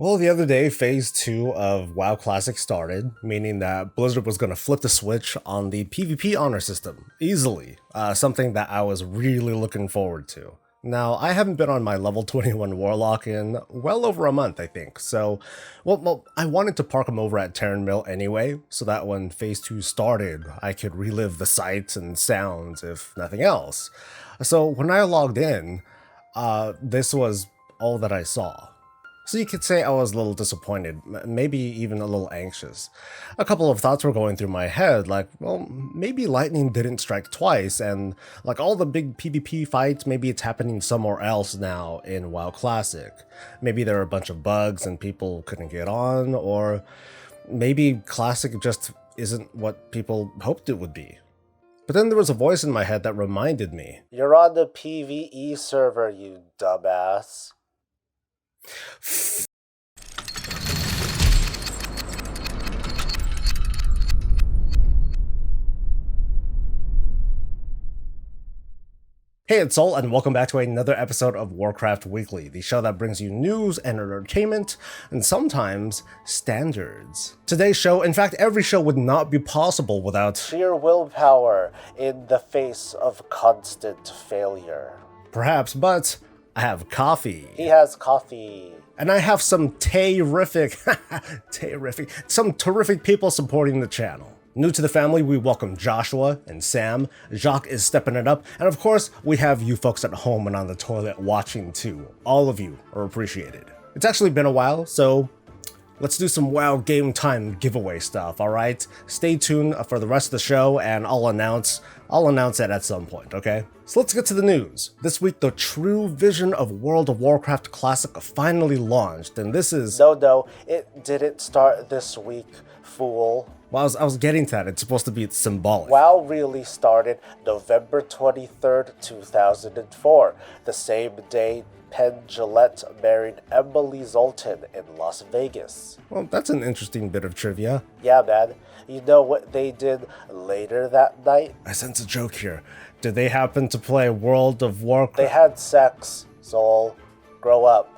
Well, the other day, Phase 2 of WoW Classic started, meaning that Blizzard was going to flip the switch on the PvP honor system, easily, something that I was really looking forward to. Now, I haven't been on my level 21 Warlock in well over a month, I think, so, I wanted to park him over at Terran Mill anyway, so that when Phase 2 started, I could relive the sights and sounds, if nothing else. So, when I logged in, this was all that I saw. So you could say I was a little disappointed, maybe even a little anxious. A couple of thoughts were going through my head, like, well, maybe lightning didn't strike twice, and like all the big PvP fights, maybe it's happening somewhere else now in WoW Classic. Maybe there are a bunch of bugs and people couldn't get on, or maybe Classic just isn't what people hoped it would be. But then there was a voice in my head that reminded me, "You're on the PvE server, you dumbass." Hey, it's Soul, and welcome back to another episode of Warcraft Weekly, the show that brings you news and entertainment, and sometimes standards. Today's show, in fact, every show would not be possible without sheer willpower in the face of constant failure. Perhaps, but I have coffee. He has coffee. And I have some terrific people supporting the channel. New to the family, we welcome Joshua and Sam. Jacques is stepping it up. And of course, we have you folks at home and on the toilet watching too. All of you are appreciated. It's actually been a while, so let's do some WoW game time giveaway stuff, alright? Stay tuned for the rest of the show and I'll announce it at some point, okay? So let's get to the news. This week, the true vision of World of Warcraft Classic finally launched, and this is... No, it didn't start this week, fool. Well, I was getting to that. It's supposed to be symbolic. WoW really started November 23rd, 2004, the same day Penn Jillette married Emily Zoltan in Las Vegas. Well, that's an interesting bit of trivia. Yeah, man. You know what they did later that night? I sense a joke here. Did they happen to play World of Warcraft? They had sex, Soul. Grow up.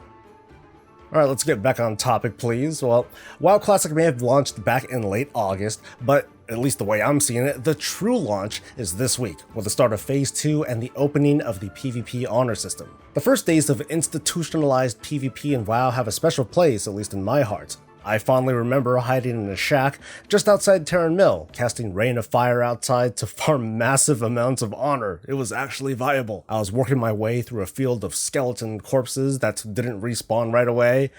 Alright, let's get back on topic, please. Well, WoW Classic may have launched back in late August, but at least the way I'm seeing it, the true launch is this week, with the start of Phase 2 and the opening of the PvP honor system. The first days of institutionalized PvP in WoW have a special place, at least in my heart. I fondly remember hiding in a shack just outside Terran Mill, casting Rain of Fire outside to farm massive amounts of honor. It was actually viable. I was working my way through a field of skeleton corpses that didn't respawn right away.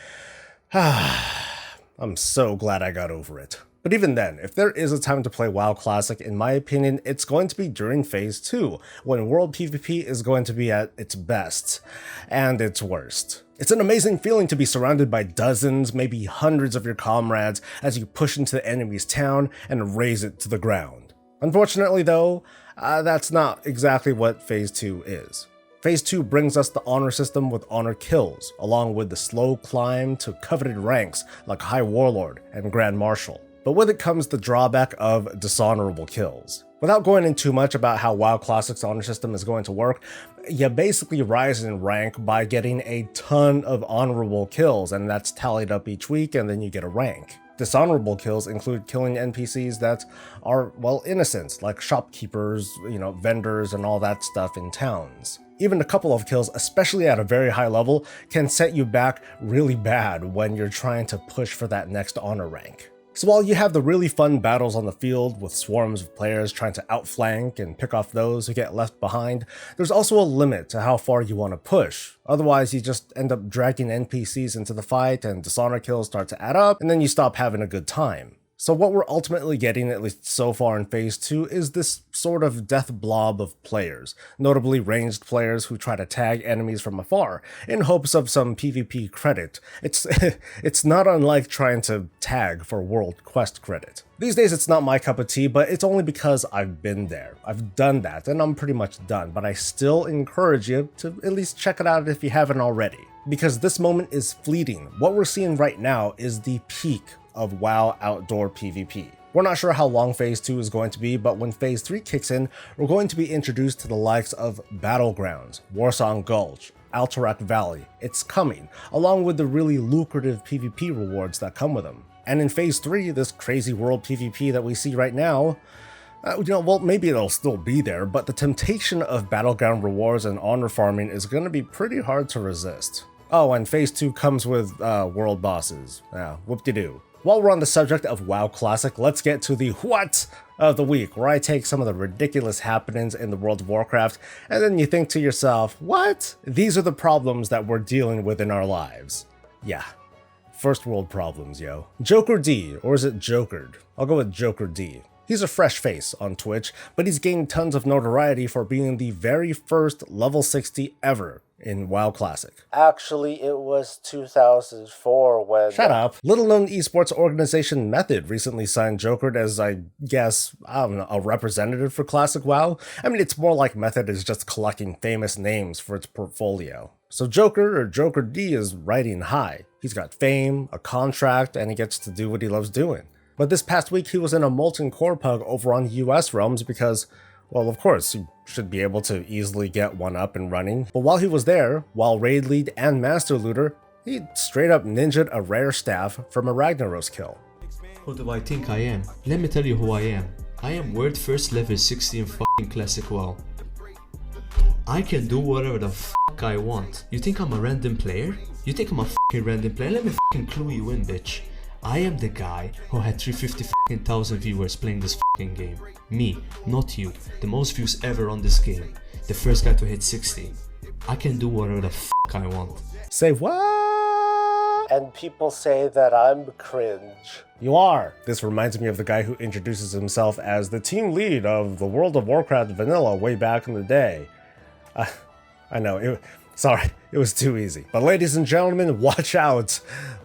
I'm so glad I got over it. But even then, if there is a time to play WoW Classic, in my opinion, it's going to be during Phase 2, when World PvP is going to be at its best and its worst. It's an amazing feeling to be surrounded by dozens, maybe hundreds of your comrades as you push into the enemy's town and raze it to the ground. Unfortunately though, that's not exactly what Phase 2 is. Phase 2 brings us the honor system with honor kills, along with the slow climb to coveted ranks like High Warlord and Grand Marshal. But with it comes the drawback of dishonorable kills. Without going into too much about how WoW Classic's honor system is going to work, you basically rise in rank by getting a ton of honorable kills, and that's tallied up each week, and then you get a rank. Dishonorable kills include killing NPCs that are, well, innocent, like shopkeepers, vendors, and all that stuff in towns. Even a couple of kills, especially at a very high level, can set you back really bad when you're trying to push for that next honor rank. So while you have the really fun battles on the field with swarms of players trying to outflank and pick off those who get left behind, there's also a limit to how far you want to push. Otherwise, you just end up dragging NPCs into the fight and dishonor kills start to add up, and then you stop having a good time. So what we're ultimately getting, at least so far in Phase 2, is this sort of death blob of players, notably ranged players who try to tag enemies from afar, in hopes of some PvP credit. It's not unlike trying to tag for World Quest credit. These days it's not my cup of tea, but it's only because I've been there. I've done that, and I'm pretty much done, but I still encourage you to at least check it out if you haven't already. Because this moment is fleeting. What we're seeing right now is the peak of WoW outdoor PvP. We're not sure how long Phase 2 is going to be, but when Phase 3 kicks in, we're going to be introduced to the likes of Battlegrounds, Warsong Gulch, Alterac Valley. It's coming, along with the really lucrative PvP rewards that come with them. And in Phase 3, this crazy world PvP that we see right now, well, maybe it'll still be there, but the temptation of Battleground rewards and honor farming is going to be pretty hard to resist. Oh, and Phase 2 comes with world bosses. Whoop-de-doo. While we're on the subject of WoW Classic, let's get to the what of the week, where I take some of the ridiculous happenings in the world of Warcraft, and then you think to yourself, what? These are the problems that we're dealing with in our lives. Yeah. First world problems, yo. JokerD, or is it JokerD? I'll go with JokerD. He's a fresh face on Twitch, but he's gained tons of notoriety for being the very first level 60 ever in WoW Classic. Actually, it was 2004 when... Shut up. Little-known esports organization Method recently signed JokerD as, I guess, I don't know, a representative for Classic WoW. I mean, it's more like Method is just collecting famous names for its portfolio. So Joker, or JokerD, is riding high. He's got fame, a contract, and he gets to do what he loves doing. But this past week, he was in a Molten Core Pug over on US Realms because, well, of course, you should be able to easily get one up and running. But while he was there, while Raid Lead and Master Looter, he straight up ninja'd a rare staff from a Ragnaros kill. Who do I think I am? Let me tell you who I am. I am world first level 60 in fucking Classic WoW. I can do whatever the fuck I want. You think I'm a random player? You think I'm a fucking random player? Let me fucking clue you in, bitch. I am the guy who had 350,000 viewers playing this fucking game. Me, not you. The most views ever on this game. The first guy to hit 60. I can do whatever the fuck I want. Say what? And people say that I'm cringe. You are. This reminds me of the guy who introduces himself as the team lead of the World of Warcraft vanilla way back in the day. I know, sorry, it was too easy. But ladies and gentlemen, watch out.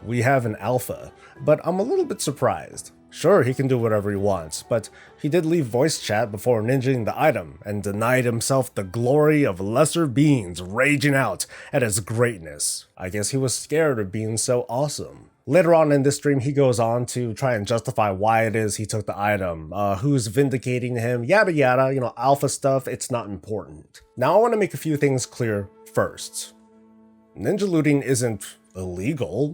We have an alpha. But I'm a little bit surprised. Sure, he can do whatever he wants, but he did leave voice chat before ninjaing the item and denied himself the glory of lesser beings raging out at his greatness. I guess he was scared of being so awesome. Later on in this stream, he goes on to try and justify why it is he took the item, who's vindicating him, yada yada, alpha stuff, it's not important. Now I want to make a few things clear first. Ninja looting isn't illegal.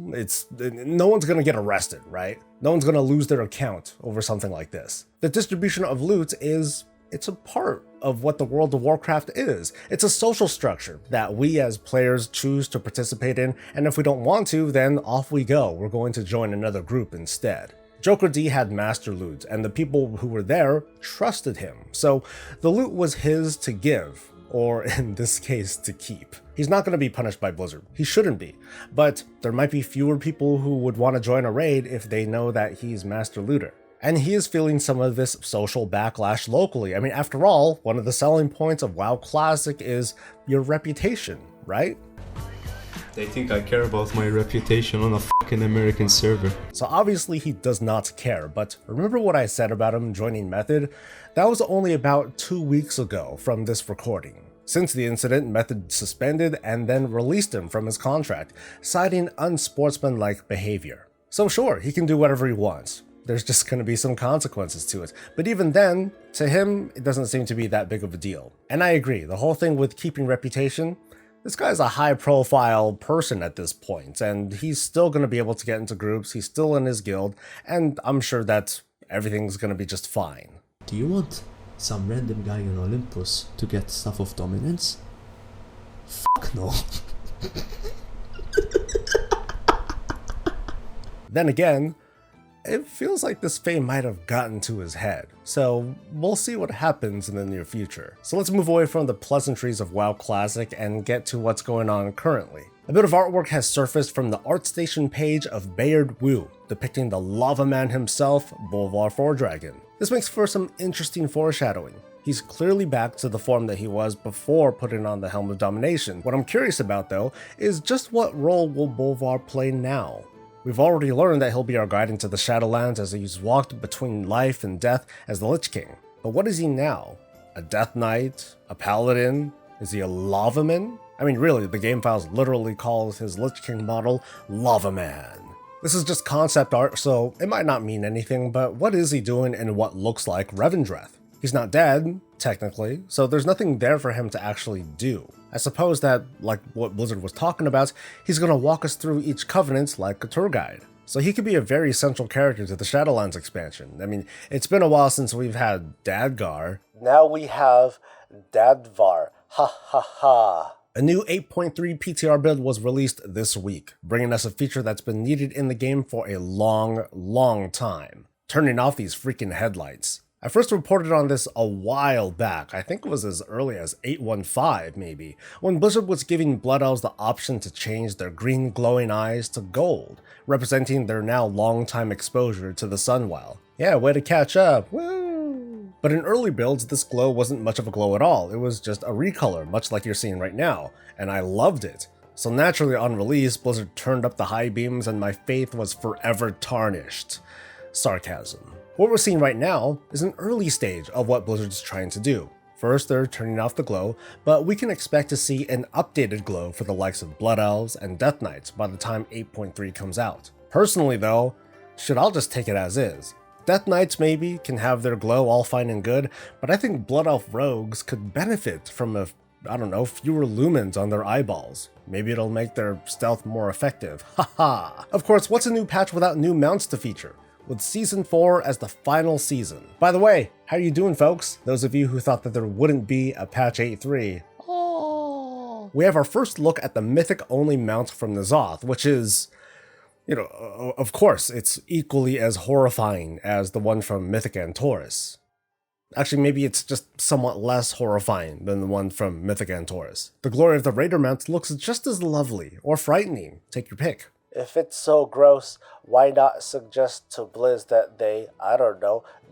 No one's gonna get arrested, right? No one's gonna lose their account over something like this. The distribution of loot it's a part of what the World of Warcraft is. It's a social structure that we as players choose to participate in, and if we don't want to, then off we go. We're going to join another group instead. JokerD had master loot, and the people who were there trusted him, so the loot was his to give, or in this case, to keep. He's not going to be punished by Blizzard. He shouldn't be. But there might be fewer people who would want to join a raid if they know that he's Master Looter. And he is feeling some of this social backlash locally. I mean, after all, one of the selling points of WoW Classic is your reputation, right? They think I care about my reputation on a fucking American server. So obviously he does not care, but remember what I said about him joining Method? That was only about 2 weeks ago from this recording. Since the incident, Method suspended and then released him from his contract, citing unsportsmanlike behavior. So sure, he can do whatever he wants. There's just going to be some consequences to it. But even then, to him, it doesn't seem to be that big of a deal. And I agree, the whole thing with keeping reputation, this guy's a high-profile person at this point, and he's still going to be able to get into groups, he's still in his guild, and I'm sure that everything's going to be just fine. Do you want some random guy in Olympus to get stuff of dominance? Fuck no. Then again, it feels like this fame might have gotten to his head, so we'll see what happens in the near future. So let's move away from the pleasantries of WoW Classic and get to what's going on currently. A bit of artwork has surfaced from the ArtStation page of Bayard Wu, depicting the Lava Man himself, Bolvar 4-Dragon. This makes for some interesting foreshadowing. He's clearly back to the form that he was before putting on the Helm of Domination. What I'm curious about though, is just what role will Bolvar play now? We've already learned that he'll be our guide into the Shadowlands as he's walked between life and death as the Lich King. But what is he now? A Death Knight? A Paladin? Is he a Lava Man? I mean really, the game files literally calls his Lich King model Lava Man. This is just concept art, so it might not mean anything, but what is he doing in what looks like Revendreth? He's not dead, technically, so there's nothing there for him to actually do. I suppose that, like what Blizzard was talking about, he's gonna walk us through each covenant like a tour guide. So he could be a very central character to the Shadowlands expansion. I mean, it's been a while since we've had Dadgar. Now we have Dadvar. Ha ha ha. A new 8.3 PTR build was released this week, bringing us a feature that's been needed in the game for a long time. Turning off these freaking headlights. I first reported on this a while back, I think it was as early as 8.15 maybe, when Blizzard was giving Blood Elves the option to change their green glowing eyes to gold, representing their now long-time exposure to the Sunwell. Yeah, way to catch up, woo! But in early builds, this glow wasn't much of a glow at all, it was just a recolor, much like you're seeing right now, and I loved it. So naturally on release, Blizzard turned up the high beams and my faith was forever tarnished. Sarcasm. What we're seeing right now is an early stage of what Blizzard's trying to do. First, they're turning off the glow, but we can expect to see an updated glow for the likes of Blood Elves and Death Knights by the time 8.3 comes out. Personally though, I'll just take it as is. Death Knights maybe can have their glow all fine and good, but I think Blood Elf rogues could benefit from fewer lumens on their eyeballs. Maybe it'll make their stealth more effective. Haha! Of course, what's a new patch without new mounts to feature? With Season 4 as the final season. By the way, how are you doing, folks? Those of you who thought that there wouldn't be a patch 8.3. Oh. We have our first look at the mythic-only mount from Ny'alotha, which is, of course, it's equally as horrifying as the one from Mythic and Taurus. Actually, maybe it's just somewhat less horrifying than the one from Mythic and Taurus. The glory of the Raider mount looks just as lovely, or frightening. Take your pick. If it's so gross, why not suggest to Blizz that they,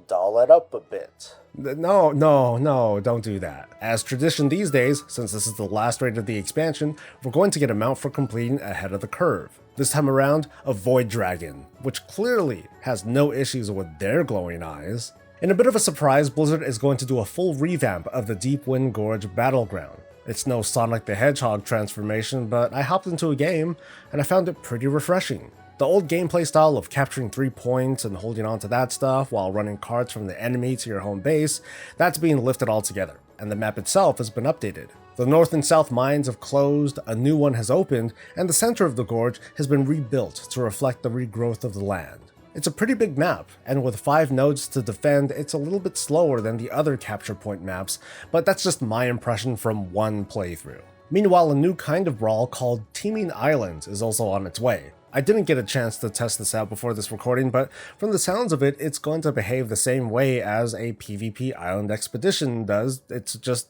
doll it up a bit? No, don't do that. As tradition these days, since this is the last raid of the expansion, we're going to get a mount for completing ahead of the curve. This time around, a Void Dragon, which clearly has no issues with their glowing eyes. In a bit of a surprise, Blizzard is going to do a full revamp of the Deepwind Gorge Battleground. It's no Sonic the Hedgehog transformation, but I hopped into a game and I found it pretty refreshing. The old gameplay style of capturing 3 points and holding on to that stuff while running cards from the enemy to your home base, that's being lifted altogether, and the map itself has been updated. The north and south mines have closed, a new one has opened, and the center of the gorge has been rebuilt to reflect the regrowth of the land. It's a pretty big map, and with 5 nodes to defend, it's a little bit slower than the other capture point maps, but that's just my impression from one playthrough. Meanwhile, a new kind of brawl called Teeming Islands is also on its way. I didn't get a chance to test this out before this recording, but from the sounds of it, it's going to behave the same way as a PvP island expedition does. It's just,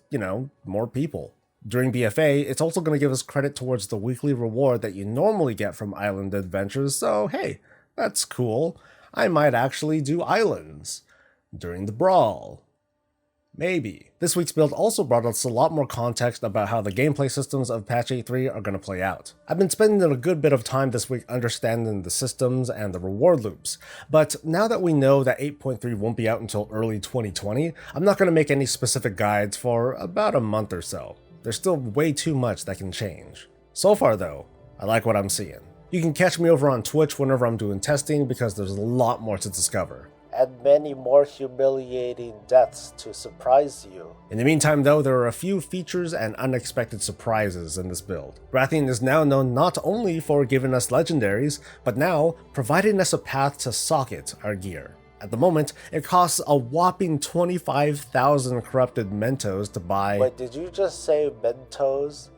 more people. During BFA, it's also going to give us credit towards the weekly reward that you normally get from island adventures, so hey, that's cool. I might actually do islands during the brawl. Maybe. This week's build also brought us a lot more context about how the gameplay systems of patch 8.3 are going to play out. I've been spending a good bit of time this week understanding the systems and the reward loops, but now that we know that 8.3 won't be out until early 2020, I'm not going to make any specific guides for about a month or so. There's still way too much that can change. So far though, I like what I'm seeing. You can catch me over on Twitch whenever I'm doing testing because there's a lot more to discover. And many more humiliating deaths to surprise you. In the meantime though, there are a few features and unexpected surprises in this build. Rathian is now known not only for giving us legendaries, but now providing us a path to socket our gear. At the moment, it costs a whopping 25,000 corrupted Mentos to buy. Wait, did you just say Mentos?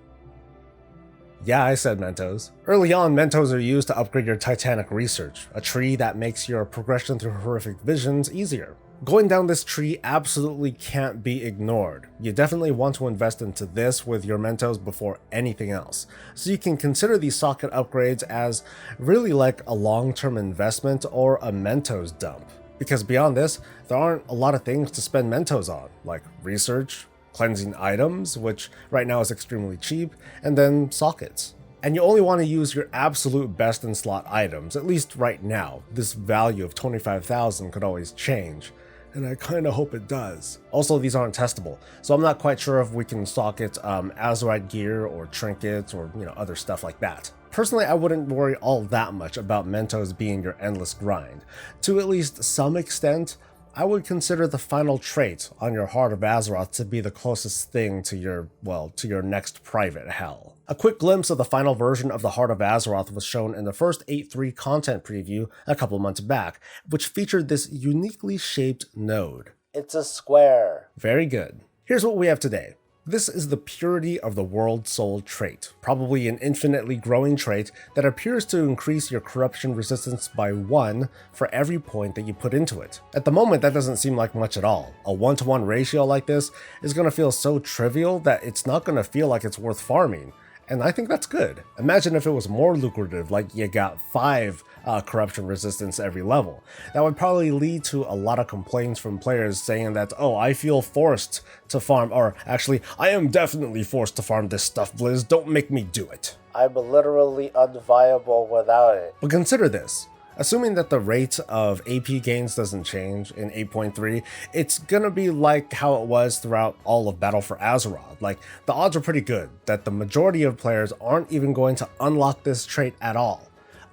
Yeah, I said Mentos. Early on, Mentos are used to upgrade your Titanic research, a tree that makes your progression through horrific visions easier. Going down this tree absolutely can't be ignored. You definitely want to invest into this with your Mentos before anything else. So you can consider these socket upgrades as really like a long-term investment or a Mentos dump. Because beyond this, there aren't a lot of things to spend Mentos on, like research, cleansing items, which right now is extremely cheap, and then sockets. And you only want to use your absolute best in slot items, at least right now. This value of 25,000 could always change, and I kinda hope it does. Also, these aren't testable, so I'm not quite sure if we can socket Azeroth gear or trinkets or other stuff like that. Personally, I wouldn't worry all that much about Mentos being your endless grind. To at least some extent, I would consider the final trait on your Heart of Azeroth to be the closest thing to your next private hell. A quick glimpse of the final version of the Heart of Azeroth was shown in the first 8.3 content preview a couple months back, which featured this uniquely shaped node. It's a square. Very good. Here's what we have today. This is the Purity of the World Soul trait, probably an infinitely growing trait that appears to increase your corruption resistance by 1 for every point that you put into it. At the moment, that doesn't seem like much at all. A 1-to-1 ratio like this is going to feel so trivial that it's not going to feel like it's worth farming. And I think that's good. Imagine if it was more lucrative, like you got 5 corruption resistance every level. That would probably lead to a lot of complaints from players saying that, oh, I feel forced to farm, or actually, I am definitely forced to farm this stuff, Blizz, don't make me do it. I'm literally unviable without it. But consider this. Assuming that the rate of AP gains doesn't change in 8.3, it's gonna be like how it was throughout all of Battle for Azeroth. Like, the odds are pretty good that the majority of players aren't even going to unlock this trait at all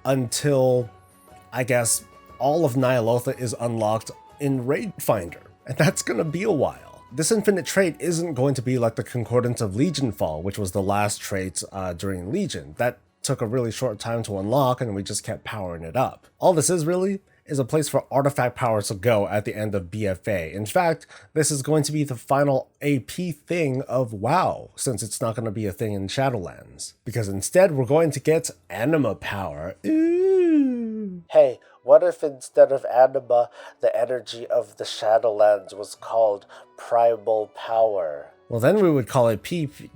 until, I guess, all of Ny'alotha is unlocked in Raid Finder, and that's gonna be a while. This infinite trait isn't going to be like the Concordance of Legion Fall, which was the last trait during Legion. That took a really short time to unlock and we just kept powering it up. All this is really is a place for artifact powers to go at the end of BFA. In fact, this is going to be the final AP thing of WoW, since it's not going to be a thing in Shadowlands. Because instead, we're going to get anima power. Ooh. Hey, what if instead of anima, the energy of the Shadowlands was called primal power? Well, then we would call it PP.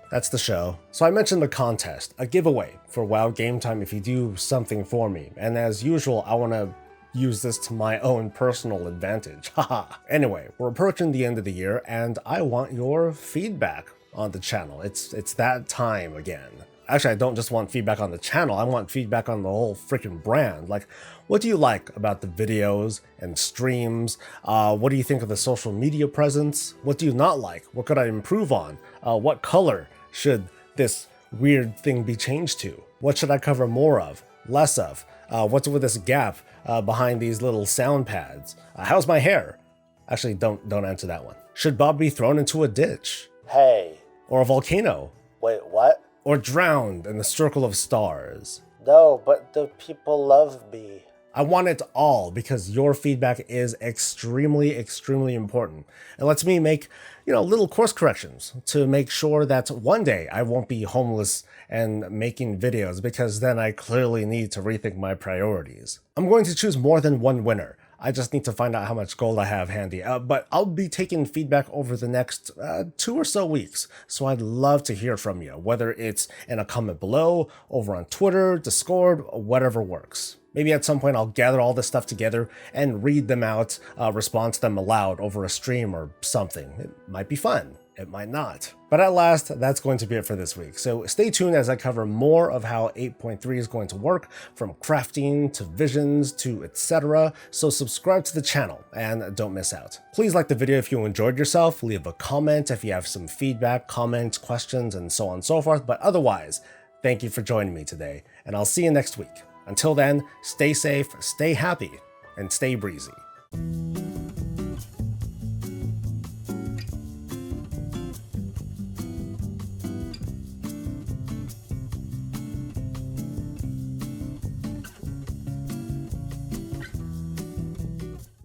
That's the show. So I mentioned the contest, a giveaway for WoW Game Time if you do something for me. And as usual, I want to use this to my own personal advantage. Haha. Anyway, we're approaching the end of the year and I want your feedback on the channel. It's that time again. Actually, I don't just want feedback on the channel, I want feedback on the whole freaking brand. Like, what do you like about the videos and streams? What do you think of the social media presence? What do you not like? What could I improve on? What color should this weird thing be changed to? What should I cover more of, less of? What's with this gap behind these little sound pads? How's my hair? Actually, don't answer that one. Should Bob be thrown into a ditch? Hey. Or a volcano? Wait, what? Or drowned in the circle of stars? No, but the people love me. I want it all because your feedback is extremely, extremely important. It lets me make, little course corrections to make sure that one day I won't be homeless and making videos, because then I clearly need to rethink my priorities. I'm going to choose more than one winner. I just need to find out how much gold I have handy, but I'll be taking feedback over the next 2 or so weeks, so I'd love to hear from you, whether it's in a comment below, over on Twitter, Discord, whatever works. Maybe at some point I'll gather all this stuff together and read them out, respond to them aloud over a stream or something. It might be fun. It might not. But at last, that's going to be it for this week. So stay tuned as I cover more of how 8.3 is going to work, from crafting to visions to etc. So subscribe to the channel and don't miss out. Please like the video if you enjoyed yourself, leave a comment if you have some feedback, comments, questions, and so on and so forth. But otherwise, thank you for joining me today, and I'll see you next week. Until then, stay safe, stay happy, and stay breezy.